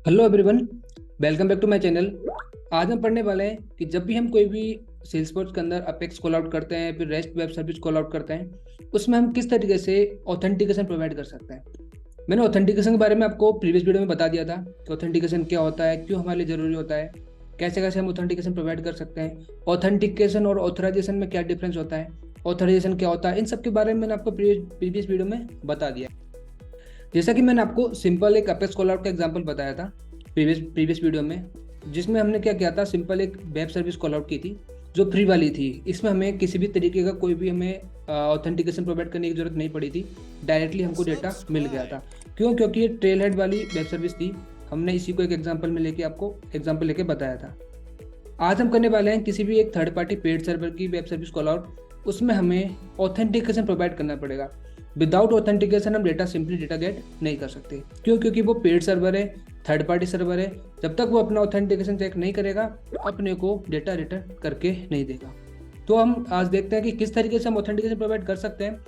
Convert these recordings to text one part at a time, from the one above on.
Hello everyone, welcome back to my channel. आज हम पढ़ने वाले हैं कि जब भी हम कोई भी सेल्सफोर्स के अंदर अपेक्स कॉल आउट करते हैं, फिर rest web service call out करते हैं, उसमें हम किस तरीके से ऑथेंटिकेशन प्रोवाइड कर सकते हैं। मैंने ऑथेंटिकेशन के बारे में आपको प्रीवियस वीडियो में बता दिया था कि ऑथेंटिकेशन क्या होता है, क्यों हमारे लिए ज़रूरी होता है, कैसे कैसे हम ऑथेंटिकेशन प्रोवाइड कर सकते हैं, ऑथेंटिकेशन और ऑथराइजेशन में क्या डिफरेंस होता है, ऑथराइजेशन क्या होता है, इन सब के बारे में मैंने आपको प्रीवियस वीडियो में बता दिया। जैसा कि मैंने आपको सिंपल एक अपेक्स कॉल आउट का एग्जांपल बताया था प्रीवियस वीडियो में, जिसमें हमने क्या किया था, सिंपल एक वेब सर्विस कॉल आउट की थी जो फ्री वाली थी। इसमें हमें किसी भी तरीके का कोई भी हमें ऑथेंटिकेशन प्रोवाइड करने की जरूरत नहीं पड़ी थी, डायरेक्टली हमको डेटा मिल गया था। क्यों? क्योंकि ये ट्रेल हेड वाली वेब सर्विस थी। हमने इसी को एक एग्जाम्पल में लेके आपको एग्जाम्पल लेके बताया था। आज हम करने वाले हैं किसी भी एक थर्ड पार्टी पेड सर्वर की वेब सर्विस कॉल आउट। उसमें हमें ऑथेंटिकेशन प्रोवाइड करना पड़ेगा। विदाउट ऑथेंटिकेशन हम डेटा सिंपली डेटा गेट नहीं कर सकते। क्यों? क्योंकि वो पेड सर्वर है, थर्ड पार्टी सर्वर है। जब तक वो अपना ऑथेंटिकेशन चेक नहीं करेगा, अपने को डेटा रिटर्न करके नहीं देगा। तो हम आज देखते हैं कि किस तरीके से हम ऑथेंटिकेशन प्रोवाइड कर सकते हैं।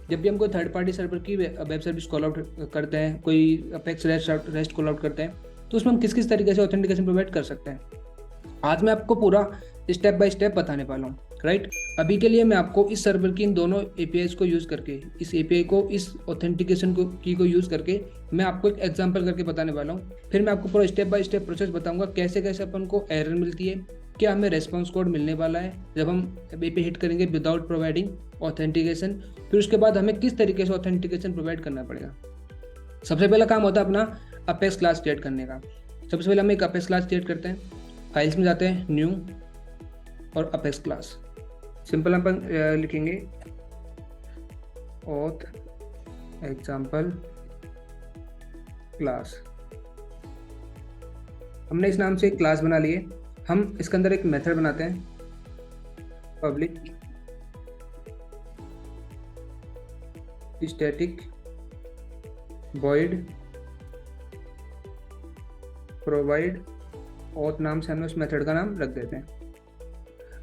जब भी हम कोई थर्ड पार्टी सर्वर की वेब सर्विस कॉल आउट करते हैं, कोई अपेक्स रेस्ट कॉल आउट करते हैं, तो उसमें हम किस किस तरीके से ऑथेंटिकेशन प्रोवाइड कर सकते हैं, आज मैं आपको पूरा स्टेप बाय स्टेप बताने वाला हूँ। राइट, अभी के लिए मैं आपको इस सर्वर की इन दोनों एपीआईज को यूज़ करके, इस एपीआई को, इस ऑथेंटिकेशन को यूज़ करके मैं आपको एक एग्जांपल करके बताने वाला हूँ। फिर मैं आपको पूरा स्टेप बाय स्टेप प्रोसेस बताऊंगा, कैसे कैसे अपन को एरर मिलती है, क्या हमें रेस्पॉन्स कोड मिलने वाला है जब हम एपीआई हिट करेंगे विदाउट प्रोवाइडिंग ऑथेंटिकेशन, फिर उसके बाद हमें किस तरीके से ऑथेंटिकेशन प्रोवाइड करना पड़ेगा। सबसे पहला काम होता है अपना अपेक्स क्लास क्रिएट करने का। सबसे पहले हम एक अपेक्स क्लास क्रिएट करते हैं। फाइल्स में जाते हैं, न्यू और अपेक्स क्लास। सिंपल अपन लिखेंगे ऑथ एग्जाम्पल क्लास। हमने इस नाम से एक क्लास बना लिए। हम इसके अंदर एक मेथड बनाते हैं, public static void provide auth नाम से हमने उस मेथड का नाम रख देते हैं।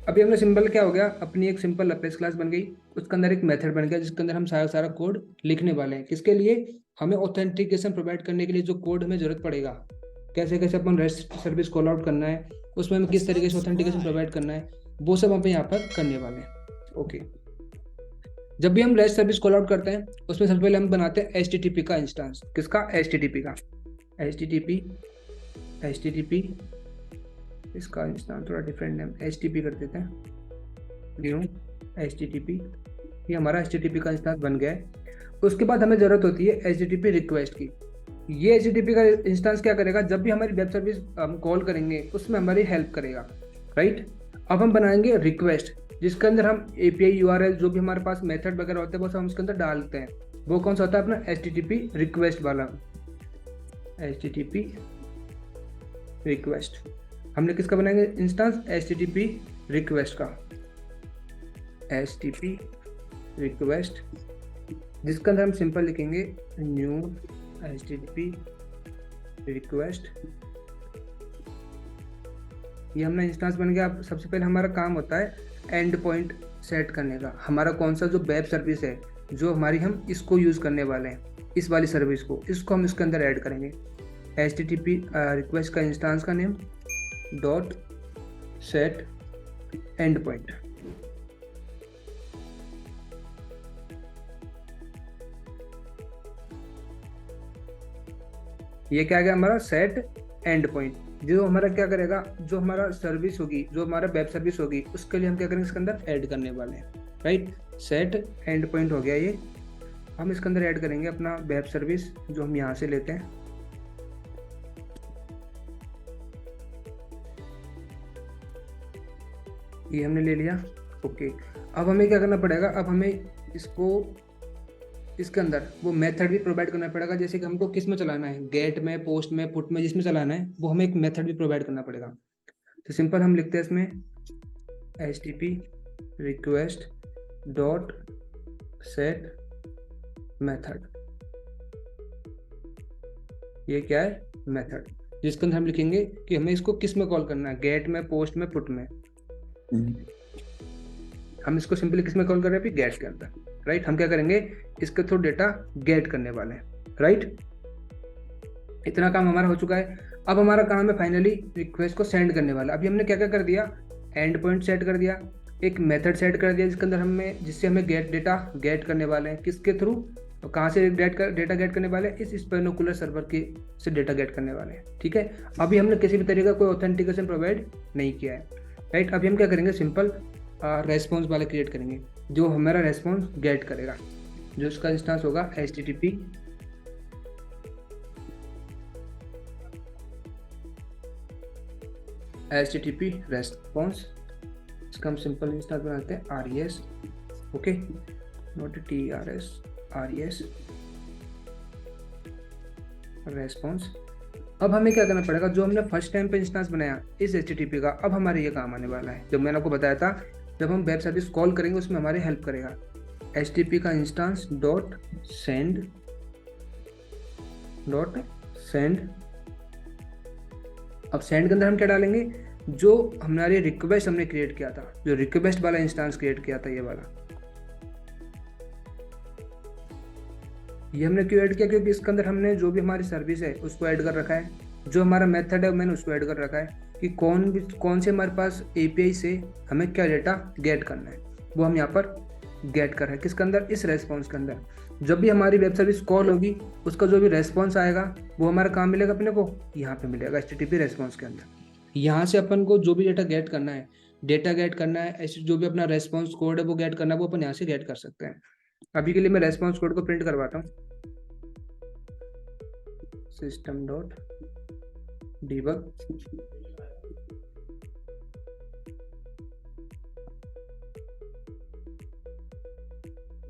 अभी हमने सिंपल क्या हो गया, अपनी एक सिंपल अपेक्स क्लास बन गई, उसके अंदर एक मेथड बन गया जिसके अंदर हम सारा कोड लिखने वाले हैं। किसके लिए? हमें ऑथेंटिकेशन प्रोवाइड करने के लिए जो कोड हमें जरूरत पड़ेगा, कैसे कैसे अपन रेस्ट सर्विस कॉल आउट करना है, उसमें हमें किस तरीके से ऑथेंटिकेशन प्रोवाइड करना है, वो सब हम यहाँ पर करने वाले हैं। ओके, जब भी हम रेस्ट सर्विस कॉल आउट करते हैं, उसमें सबसे पहले हम बनाते हैं HTTP का इंस्टेंस। किसका? HTTP का। HTTP इसका इंस्टेंस थोड़ा डिफरेंट नेम HTTP कर देते हैं, न्यू HTTP। ये हमारा HTTP का इंस्टेंस बन गया है। उसके बाद हमें ज़रूरत होती है HTTP रिक्वेस्ट की। ये HTTP का इंस्टेंस क्या करेगा, जब भी हमारी वेब सर्विस हम कॉल करेंगे उसमें हमारी हेल्प करेगा। राइट, अब हम बनाएंगे रिक्वेस्ट, जिसके अंदर हम API URL जो भी हमारे पास मेथड वगैरह होते हैं वो सब हम उसके अंदर डालते हैं। वो कौन सा होता है? अपना HTTP रिक्वेस्ट वाला। HTTP रिक्वेस्ट हमने किसका बनाएंगे इंस्टेंस? HTTP रिक्वेस्ट का। HTTP रिक्वेस्ट, जिसके अंदर हम सिंपल लिखेंगे न्यू HTTP रिक्वेस्ट। ये हमने इंस्टेंस बन गया। अब सबसे पहले हमारा काम होता है एंड पॉइंट सेट करने का। हमारा कौन सा जो वेब सर्विस है, जो हमारी हम इसको यूज़ करने वाले हैं, इस वाली सर्विस को, इसको हम इसके अंदर ऐड करेंगे। HTTP रिक्वेस्ट का इंस्टेंस का name dot set and point. ये क्या आ गया हमारा? Set and point. जो हमारा क्या करेगा, जो हमारा सर्विस होगी, जो हमारा वेब सर्विस होगी, उसके लिए हम क्या करेंगे, इसके अंदर ऐड करने वाले हैं। राइट, सेट एंड पॉइंट हो गया ये। हम इसके अंदर ऐड करेंगे अपना वेब सर्विस जो हम यहाँ से लेते हैं। ये हमने ले लिया। ओके, अब हमें क्या करना पड़ेगा, अब हमें इसको इसके अंदर वो मेथड भी प्रोवाइड करना पड़ेगा। जैसे कि हमको किस में चलाना है, गेट में, पोस्ट में, पुट में, जिसमें चलाना है वो हमें एक मेथड भी प्रोवाइड करना पड़ेगा। तो सिंपल हम लिखते हैं इसमें HTTP request dot set method. ये क्या है? मेथड, जिसके अंदर हम लिखेंगे कि हमें इसको किस में कॉल करना है, गेट में, पोस्ट में, पुट में। हम इसको सिंपली किस में कॉल कर रहे हैं? अभी गेट के अंदर। राइट, हम क्या करेंगे, इसके थ्रू डेटा गेट करने वाले हैं। राइट, इतना काम हमारा हो चुका है। अब हमारा काम है फाइनली रिक्वेस्ट को सेंड करने वाला। अभी हमने क्या क्या कर दिया, एंड पॉइंट सेट कर दिया, एक मेथड सेट कर दिया जिसके अंदर जिससे हमें डेटा गेट करने वाले हैं, किसके थ्रू, तो कहाँ से डेटा गेट करने वाले हैं, इस स्पेनोकुलर सर्वर के से डेटा गेट करने वाले हैं। ठीक है, अभी हमने किसी भी तरीके का कोई ऑथेंटिकेशन प्रोवाइड नहीं किया है, राइट। अभी हम क्या करेंगे, सिंपल रेस्पॉन्स वाला क्रिएट करेंगे जो हमारा रेस्पॉन्स गेट करेगा, जो उसका इंस्टेंस होगा HTTP रेस्पॉन्स। इसका हम सिंपल इंस्टेंस बनाते हैं RES, okay, not TRS, RES response. अब हमें क्या करना पड़ेगा, जो हमने फर्स्ट टाइम पे इंस्टेंस बनाया इस HTTP का, अब हमारे ये काम आने वाला है। जब मैंने आपको बताया था जब हम वेब सर्विस कॉल करेंगे उसमें हमारी हेल्प करेगा। HTTP का इंस्टेंस डॉट सेंड अब सेंड के अंदर हम क्या डालेंगे, जो हमारे रिक्वेस्ट हमने क्रिएट किया था, जो रिक्वेस्ट वाला इंस्टेंस क्रिएट किया था, ये वाला, ये हमने क्यों ऐड किया, क्योंकि इसके अंदर हमने जो भी हमारी सर्विस है उसको ऐड कर रखा है, जो हमारा मेथड है मैंने उसको ऐड कर रखा है कि कौन से हमारे पास API से हमें क्या डेटा गेट करना है, वो हम यहाँ पर गेट कर रहे हैं किसके अंदर, इस रेस्पॉन्स के अंदर। जब भी हमारी वेब सर्विस कॉल होगी उसका जो भी रेस्पॉन्स आएगा वो हमारा काम मिलेगा अपने को यहाँ पे मिलेगा HTTP रेस्पॉन्स के अंदर। यहाँ से अपन को जो भी डेटा गेट करना है, ऐसे जो भी अपना रेस्पॉन्स कोड है वो गेट करना है, वो अपन यहाँ से गेट कर सकते हैं। अभी के लिए मैं रेस्पॉन्स कोड को प्रिंट करवाता हूँ, system.debug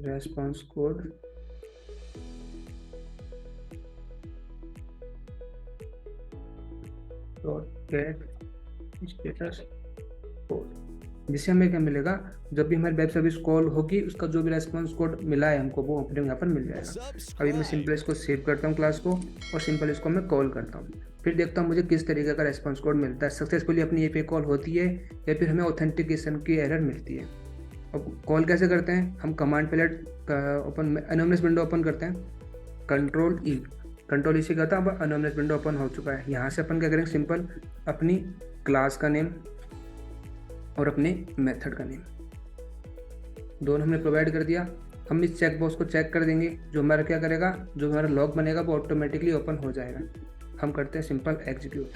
response code get status code, जिससे हमें क्या मिलेगा, जब भी हमारी वेब सर्विस कॉल होगी उसका जो भी रेस्पॉन्स कोड मिला है हमको वो अपने यहाँ पर मिल जाएगा। अभी मैं सिंपल इसको सेव करता हूँ क्लास को और सिंपल इसको मैं कॉल करता हूँ, फिर देखता हूँ मुझे किस तरीके का रेस्पॉन्स कोड मिलता है, सक्सेसफुली अपनी API कॉल होती है या फिर हमें ऑथेंटिकेशन की एरर मिलती है। अब कॉल कैसे करते हैं, हम command palette open anonymous window open करते हैं, कंट्रोल E से करता है। अब एनोनिमस विंडो ओपन हो चुका है। यहाँ से अपन क्या करेंगे, सिंपल अपनी क्लास का नेम और अपने मेथड का नेम दोनों हमने प्रोवाइड कर दिया। हम इस चेक बॉक्स को चेक कर देंगे, जो हमारा क्या करेगा, जो हमारा लॉग बनेगा वो ऑटोमेटिकली ओपन हो जाएगा। हम करते हैं सिंपल एग्जीक्यूट।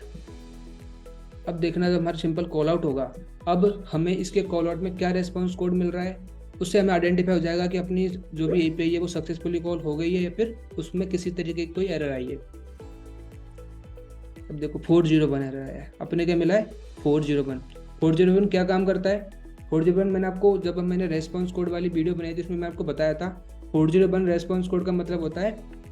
अब देखना जब हमारा सिंपल कॉल आउट होगा, अब हमें इसके कॉल आउट में क्या रेस्पॉन्स कोड मिल रहा है, उससे हमें आइडेंटिफाई हो जाएगा कि अपनी जो भी API है वो सक्सेसफुली कॉल हो गई है या फिर उसमें किसी तरीके की कोई एरर आई है। अब देखो 401 एरर आया है, अपने क्या मिला है 401 क्या काम करता है। 401 मैंने आपको जब मैंने रेस्पॉन्स कोड वाली वीडियो बनाई थी उसमें मैं आपको बताया था 401 रेस्पॉन्स कोड का मतलब होता है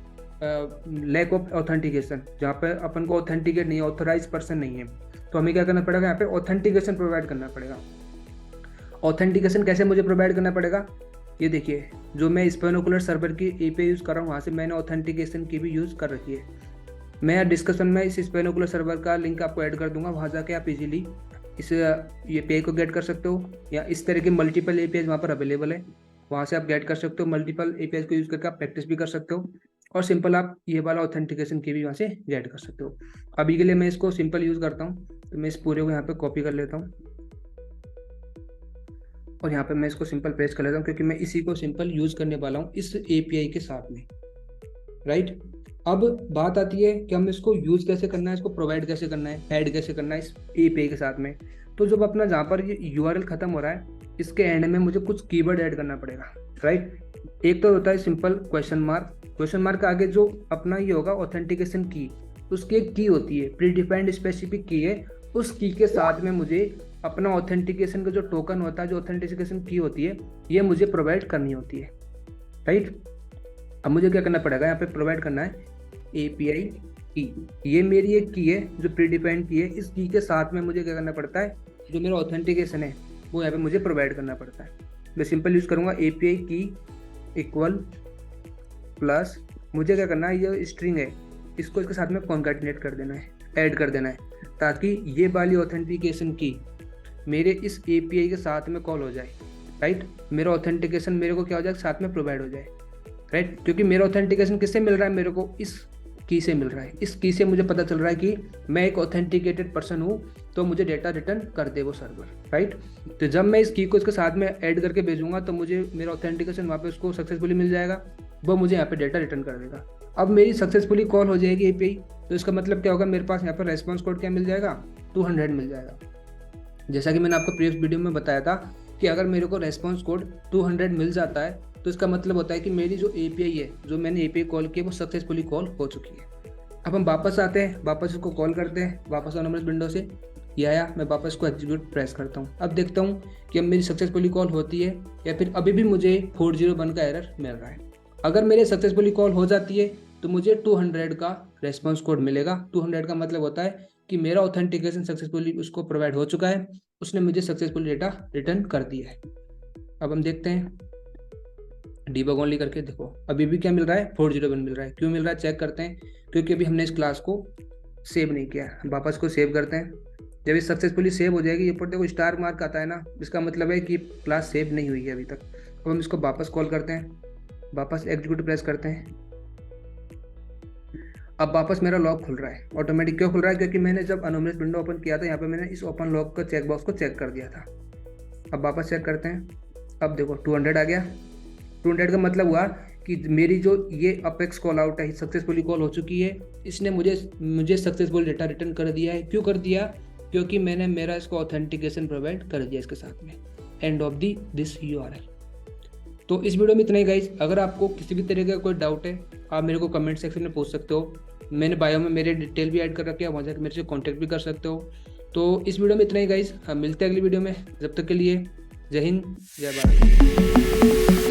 लैक ऑफ ऑथेंटिकेशन, जहाँ पे अपन को ऑथेंटिकेट नहीं है, ऑथोराइज पर्सन नहीं है, तो हमें क्या करना पड़ेगा, यहाँ पे ऑथेंटिकेशन प्रोवाइड करना पड़ेगा। ऑथेंटिकेशन कैसे मुझे प्रोवाइड करना पड़ेगा, ये देखिए, जो मैं स्पेनोकुलर सर्वर की API यूज़ कर रहा हूँ वहाँ से मैंने ऑथेंटिकेशन की भी यूज़ कर रखी है। मैं डिस्कशन में इस स्पेनोकुलर सर्वर का लिंक आपको ऐड कर दूंगा, वहाँ जाके आप इजीली इस API को गेट कर सकते हो, या इस तरह के मल्टीपल APIs वहाँ पर अवेलेबल है, वहाँ से आप गेट कर सकते हो। मल्टीपल APIs को यूज़ करके आप प्रैक्टिस भी कर सकते हो और सिंपल आप ये वाला ऑथेंटिकेशन की भी वहाँ से गेट कर सकते हो। अभी के लिए मैं इसको सिंपल यूज़ करता हूँ, तो मैं इस पूरे को यहाँ पे कॉपी कर लेता हूँ और यहाँ पे मैं इसको सिंपल पेस्ट कर लेता हूँ, क्योंकि मैं इसी को सिंपल यूज़ करने वाला हूँ इस API के साथ में, राइट। अब बात आती है कि हम इसको यूज़ कैसे करना है, इसको प्रोवाइड कैसे करना है, ऐड कैसे करना है इस API के साथ में। तो जब अपना जहाँ पर ये URL ख़त्म हो रहा है, इसके एंड में मुझे कुछ कीवर्ड ऐड करना पड़ेगा, राइट। एक तो होता है सिंपल क्वेश्चन मार्क के आगे जो अपना ये होगा ऑथेंटिकेशन की, उसकी एक की होती है, प्री डिफाइंड स्पेसिफिक की है, उस की के साथ में मुझे अपना ऑथेंटिकेशन का जो टोकन होता है, जो ऑथेंटिकेशन की होती है, ये मुझे प्रोवाइड करनी होती है, राइट। अब मुझे क्या करना पड़ेगा, यहाँ पे प्रोवाइड करना है API की, ये मेरी एक की है जो प्री डिफाइंड की है, इस की के साथ में मुझे क्या करना पड़ता है, जो मेरा ऑथेंटिकेशन है वो यहाँ पे मुझे प्रोवाइड करना पड़ता है। मैं सिंपल यूज़ करूँगा API की इक्वल प्लस, मुझे क्या करना है, ये स्ट्रिंग है इसको इसके साथ में कॉन्कैटिनेट कर देना है, ऐड कर देना है, ताकि ये वाली ऑथेंटिकेशन की मेरे इस API के साथ में कॉल हो जाए, राइट। मेरा ऑथेंटिकेशन मेरे को क्या हो जाए, साथ में प्रोवाइड हो जाए, राइट। क्योंकि मेरा ऑथेंटिकेशन किससे मिल रहा है, मेरे को इस की से मिल रहा है। इस की से मुझे पता चल रहा है कि मैं एक ऑथेंटिकेटेड पर्सन हूँ, तो मुझे डेटा रिटर्न कर दे वो सर्वर, राइट। तो जब मैं इस की को इसके साथ में ऐड करके भेजूंगा तो मुझे मेरा ऑथेंटिकेशन वहाँ पे उसको सक्सेसफुली मिल जाएगा, वो मुझे यहाँ पे डेटा रिटर्न कर देगा। अब मेरी सक्सेसफुली कॉल हो जाएगी एपीआई, तो इसका मतलब क्या होगा, मेरे पास यहाँ पर रेस्पॉन्स कोड क्या मिल जाएगा, 200 मिल जाएगा। जैसा कि मैंने आपको प्रीवियस वीडियो में बताया था कि अगर मेरे को रेस्पॉन्स कोड 200 मिल जाता है तो इसका मतलब होता है कि मेरी जो एपीआई है, जो मैंने एपीआई कॉल की है, वो सक्सेसफुली कॉल हो चुकी है। अब हम वापस आते हैं, वापस इसको कॉल करते हैं, वापस एनोमलस विंडो से ये आया, मैं वापस को एग्जीक्यूट प्रेस करता हूँ। अब देखता हूँ कि अब मेरी सक्सेसफुली कॉल होती है या फिर अभी भी मुझे 401 का एरर मिल रहा है। अगर मेरे सक्सेसफुली कॉल हो जाती है तो मुझे 200 का रेस्पॉन्स कोड मिलेगा। 200 का मतलब होता है कि मेरा ऑथेंटिकेशन सक्सेसफुली उसको प्रोवाइड हो चुका है, उसने मुझे सक्सेसफुली डेटा रिटर्न कर दिया है। अब हम देखते हैं डीबग ओनली करके, देखो अभी भी क्या मिल रहा है, 401 मिल रहा है। क्यों मिल रहा है चेक करते हैं, क्योंकि अभी हमने इस क्लास को सेव नहीं किया। हम वापस को सेव करते हैं। जब ये सक्सेसफुली सेव हो जाएगी, ये पर देखो स्टार मार्क आता है ना, इसका मतलब है कि क्लास सेव नहीं हुई है अभी तक। अब हम इसको वापस कॉल करते हैं, वापस एग्जीक्यूट प्रेस करते हैं। अब वापस मेरा लॉग खुल रहा है ऑटोमेटिक। क्यों खुल रहा है, क्योंकि मैंने जब एनोमलस विंडो ओपन किया था, यहाँ पे मैंने इस ओपन लॉग का चेक बॉक्स को चेक कर दिया था। अब वापस चेक करते हैं, अब देखो 200 आ गया। 200 का मतलब हुआ कि मेरी जो ये अपेक्स कॉल आउट है सक्सेसफुली कॉल हो चुकी है, इसने मुझे सक्सेसफुल डेटा रिटर्न कर दिया है। क्यों कर दिया, क्योंकि मैंने मेरा इसको ऑथेंटिकेशन प्रोवाइड कर दिया इसके साथ में। End of this URL। तो इस वीडियो में इतना ही गाइज। अगर आपको किसी भी तरह का कोई डाउट है, आप मेरे को कमेंट सेक्शन में पूछ सकते हो। मैंने बायो में मेरे डिटेल भी ऐड कर रखे हैं, वहाँ जाकर मेरे से कॉन्टैक्ट भी कर सकते हो। तो इस वीडियो में इतना ही गाइज, हम मिलते हैं अगली वीडियो में। जब तक के लिए जय हिंद, जय भारत।